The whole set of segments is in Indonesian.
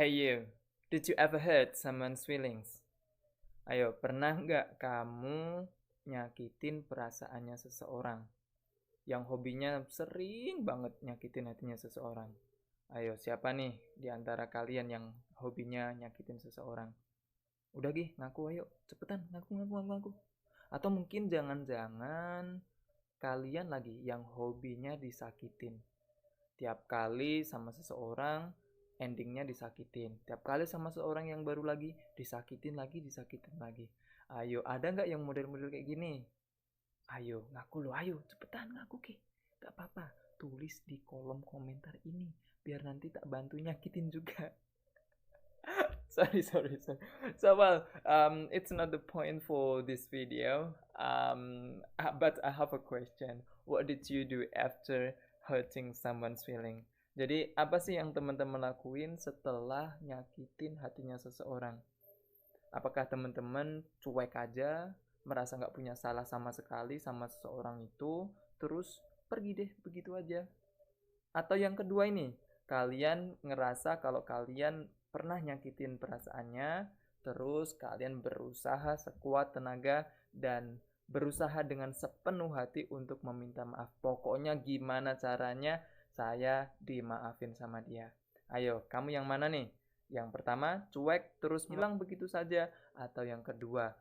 Hey you, did you ever hurt someone's feelings? Ayo, pernah nggak kamu nyakitin perasaannya seseorang? Yang hobinya sering banget nyakitin hatinya seseorang. Ayo, siapa nih di antara kalian yang hobinya nyakitin seseorang? Udah Gih, ngaku ayo, cepetan, ngaku. Atau mungkin jangan-jangan kalian lagi yang hobinya disakitin. Tiap kali sama seseorang, endingnya disakitin. Tiap kali sama seorang yang baru lagi, disakitin lagi. Ayo, ada nggak yang model-model kayak gini? Ayo, ngaku lo, ayo, cepetan ngaku Ki. Gak apa-apa, tulis di kolom komentar ini. Biar nanti tak bantu nyakitin juga. sorry. So, well, it's not the point for this video. But I have a question. What did you do after hurting someone's feeling? Jadi, apa sih yang teman-teman lakuin setelah nyakitin hatinya seseorang? Apakah teman-teman cuek aja, merasa nggak punya salah sama sekali sama seseorang itu, terus pergi deh begitu aja? Atau yang kedua ini, kalian ngerasa kalau kalian pernah nyakitin perasaannya, terus kalian berusaha sekuat tenaga dan berusaha dengan sepenuh hati untuk meminta maaf. Pokoknya gimana caranya saya dimaafin sama dia. Ayo, kamu yang mana nih? Yang pertama, cuek terus hilang begitu saja. Atau yang kedua,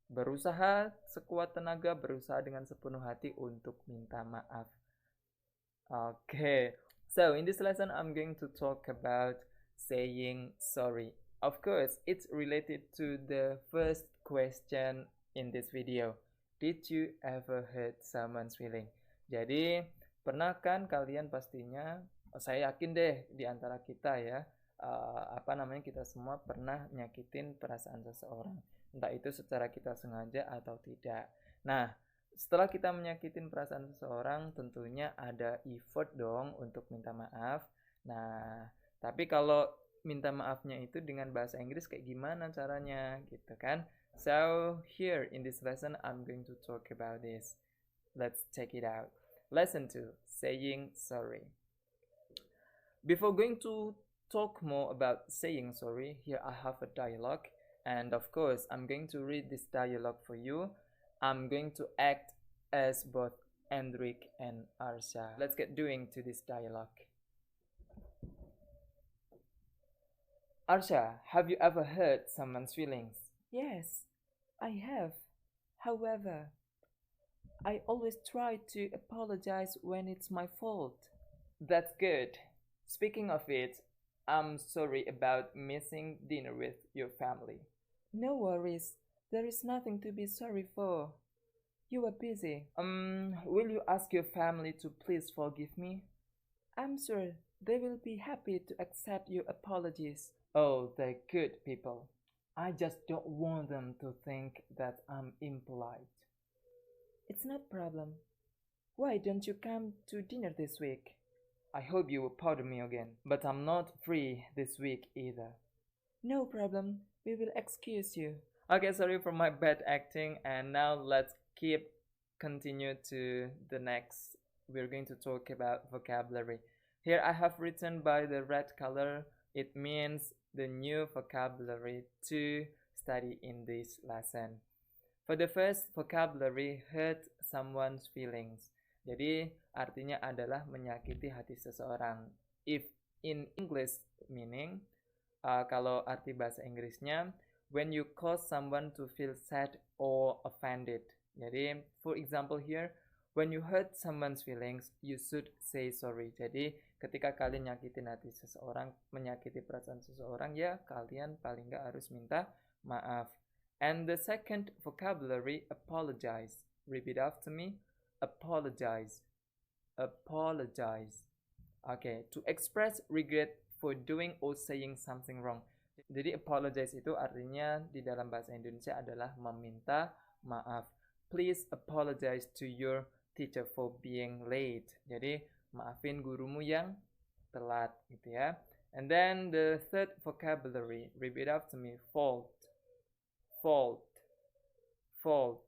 berusaha sekuat tenaga, berusaha dengan sepenuh hati untuk minta maaf. Okay, so in this lesson, I'm going to talk about saying sorry. Of course, it's related to the first question in this video. Did you ever hurt someone's feeling? Jadi, pernah kan kalian pastinya, saya yakin deh di antara kita ya, kita semua pernah nyakitin perasaan seseorang. Entah itu secara kita sengaja atau tidak. Nah, setelah kita menyakitin perasaan seseorang, tentunya ada effort dong untuk minta maaf. Nah, tapi kalau minta maafnya itu dengan bahasa Inggris kayak gimana caranya, gitu kan? So, here in this lesson, I'm going to talk about this. Let's check it out. Lesson 2, saying sorry. Before going to talk more about saying sorry, here I have a dialogue. And of course, I'm going to read this dialogue for you. I'm going to act as both Endrik and Arsha. Let's get doing to this dialogue. Arsha, have you ever hurt someone's feelings? Yes, I have. However, I always try to apologize when it's my fault. That's good. Speaking of it, I'm sorry about missing dinner with your family. No worries, there is nothing to be sorry for. You were busy. Will you ask your family to please forgive me? I'm sure they will be happy to accept your apologies. Oh, they're good people. I just don't want them to think that I'm impolite. It's not a problem. Why don't you come to dinner this week? I hope you will pardon me again, but I'm not free this week either. No problem, we will excuse you. Okay, sorry for my bad acting, and now let's continue to the next. We're going to talk about vocabulary. Here I have written by the red color. It means the new vocabulary to study in this lesson. For the first vocabulary, hurt someone's feelings. Jadi artinya adalah menyakiti hati seseorang. If in English meaning, kalau arti bahasa Inggrisnya, when you cause someone to feel sad or offended. Jadi, for example here, when you hurt someone's feelings, you should say sorry. Jadi, ketika kalian nyakitin hati seseorang, menyakiti perasaan seseorang, ya kalian paling nggak harus minta maaf. And the second vocabulary, apologize. Repeat after me. Apologize. Apologize. Okay, to express regret for doing or saying something wrong. Jadi apologize itu artinya di dalam bahasa Indonesia adalah meminta maaf. Please apologize to your teacher for being late. Jadi maafin gurumu yang telat gitu ya. And then the third vocabulary, repeat after me, fault. Fault. Fault.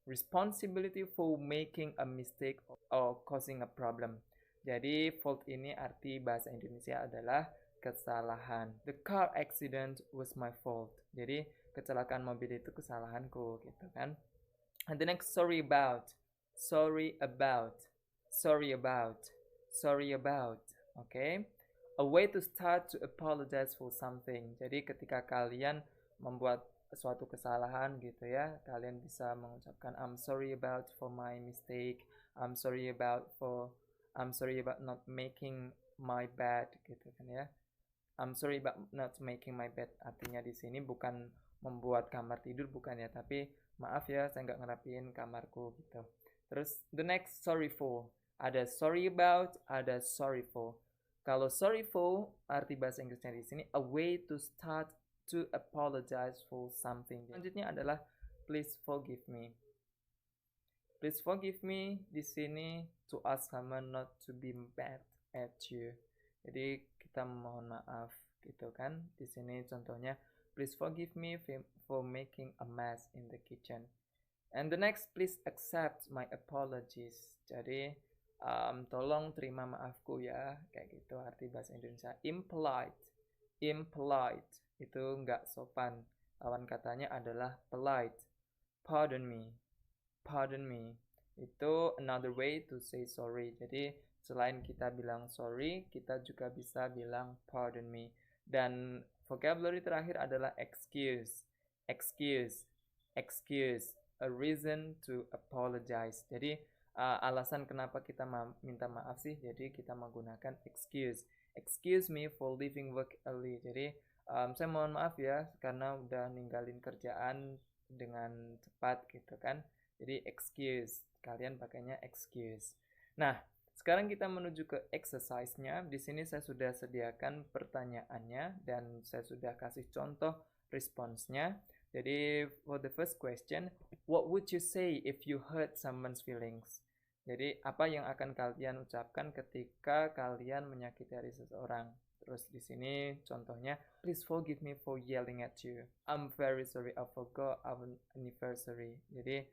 Responsibility for making a mistake or causing a problem. Jadi fault ini arti bahasa Indonesia adalah kesalahan. The car accident was my fault. Jadi kecelakaan mobil itu kesalahanku gitu kan. And the next, sorry about. Okay. A way to start to apologize for something. Jadi ketika kalian membuat suatu kesalahan gitu ya, kalian bisa mengucapkan I'm sorry about for my mistake. I'm sorry about not making my bed gitu kan ya. I'm sorry about not making my bed. Artinya di sini bukan membuat kamar tidur, bukan ya, tapi maaf ya saya nggak ngerapiin kamarku gitu. Terus the next, sorry for. Ada sorry about, ada sorry for. Kalau sorry for, arti bahasa Inggrisnya di sini a way to start to apologize for something. Selanjutnya adalah please forgive me. Please forgive me di sini to ask someone not to be mad at you. Jadi kita mohon maaf gitu kan. Di sini contohnya please forgive me for making a mess in the kitchen. And the next, please accept my apologies. Jadi tolong terima maafku ya, kayak gitu arti bahasa Indonesia. Impolite itu nggak sopan. Lawan katanya adalah polite. Pardon me itu another way to say sorry. Jadi selain kita bilang sorry, kita juga bisa bilang pardon me. Dan vocabulary terakhir adalah excuse, a reason to apologize. Jadi alasan kenapa kita minta maaf sih, jadi kita menggunakan excuse me for leaving work early. Jadi saya mohon maaf ya karena udah ninggalin kerjaan dengan cepat gitu kan. Jadi excuse, kalian pakainya excuse. Nah, sekarang kita menuju ke exercise-nya. Di sini saya sudah sediakan pertanyaannya dan saya sudah kasih contoh responsnya. Jadi for the first question, what would you say if you hurt someone's feelings? Jadi apa yang akan kalian ucapkan ketika kalian menyakiti hati seseorang? Terus di sini contohnya, please forgive me for yelling at you. I'm very sorry, I forgot our anniversary. Jadi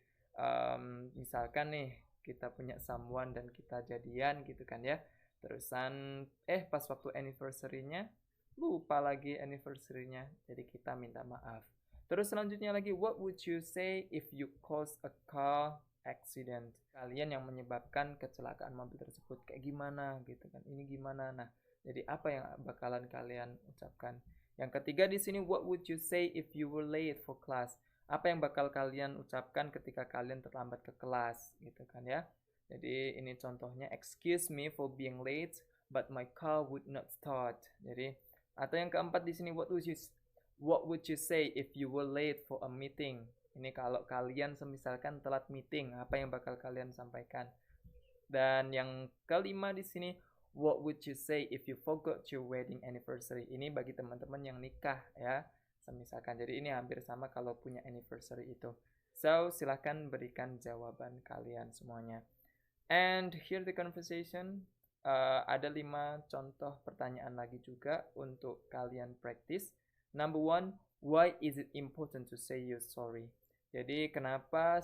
misalkan nih kita punya someone dan kita jadian gitu kan ya. Terusan pas waktu anniversary-nya lupa lagi anniversary-nya. Jadi kita minta maaf. Terus selanjutnya lagi, what would you say if you cause a car accident? Kalian yang menyebabkan kecelakaan mobil tersebut kayak gimana gitu kan? Ini gimana? Nah, jadi apa yang bakalan kalian ucapkan? Yang ketiga di sini, what would you say if you were late for class? Apa yang bakal kalian ucapkan ketika kalian terlambat ke kelas gitu kan ya? Jadi ini contohnya, excuse me for being late, but my car would not start. Jadi atau yang keempat di sini, what would you say if you were late for a meeting? Ini kalau kalian semisalkan telat meeting, apa yang bakal kalian sampaikan? Dan yang kelima di sini, what would you say if you forgot your wedding anniversary? Ini bagi teman-teman yang nikah ya, semisalkan. Jadi ini hampir sama kalau punya anniversary itu. So, silahkan berikan jawaban kalian semuanya. And here the conversation. Ada 5 contoh pertanyaan lagi juga untuk kalian practice. Number 1, why is it important to say you're sorry? Jadi kenapa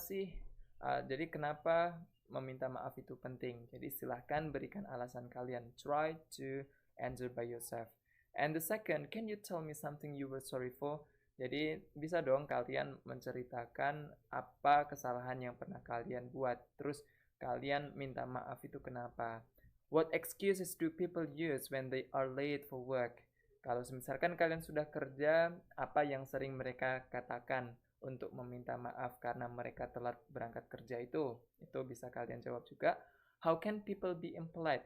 meminta maaf itu penting? Jadi silahkan berikan alasan kalian. Try to answer by yourself. And the second, can you tell me something you were sorry for? Jadi bisa dong kalian menceritakan apa kesalahan yang pernah kalian buat. Terus kalian minta maaf itu kenapa? What excuses do people use when they are late for work? Kalau misalkan kalian sudah kerja, apa yang sering mereka katakan untuk meminta maaf karena mereka telat berangkat kerja itu? Itu bisa kalian jawab juga. How can people be impolite?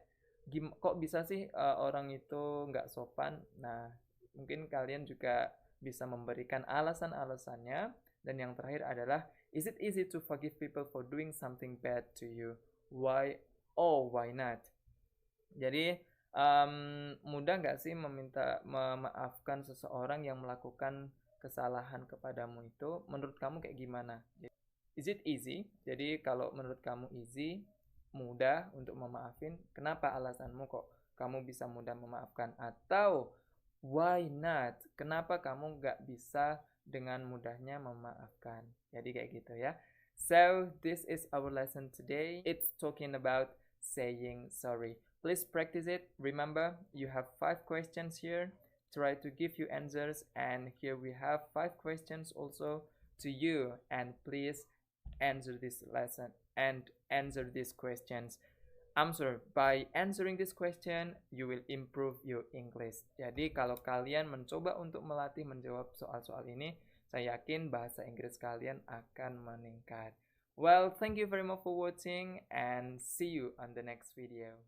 Kok bisa sih orang itu nggak sopan? Nah, mungkin kalian juga bisa memberikan alasan-alasannya. Dan yang terakhir adalah, is it easy to forgive people for doing something bad to you? Why or why not? Jadi mudah nggak sih memaafkan seseorang yang melakukan kesalahan kepadamu itu? Menurut kamu kayak gimana? Is it easy? Jadi kalau menurut kamu easy, mudah untuk memaafin, kenapa alasanmu kok kamu bisa mudah memaafkan? Atau why not? Kenapa kamu nggak bisa dengan mudahnya memaafkan? Jadi kayak gitu ya. So this is our lesson today. It's talking about saying sorry. Please practice it. Remember, you have 5 questions here. Try to give you answers, and here we have 5 questions also to you, and please answer this lesson and answer these questions. I'm sure by answering this question you will improve your English. Jadi kalau kalian mencoba untuk melatih menjawab soal-soal ini, saya yakin bahasa Inggris kalian akan meningkat. Well, thank you very much for watching and see you on the next video.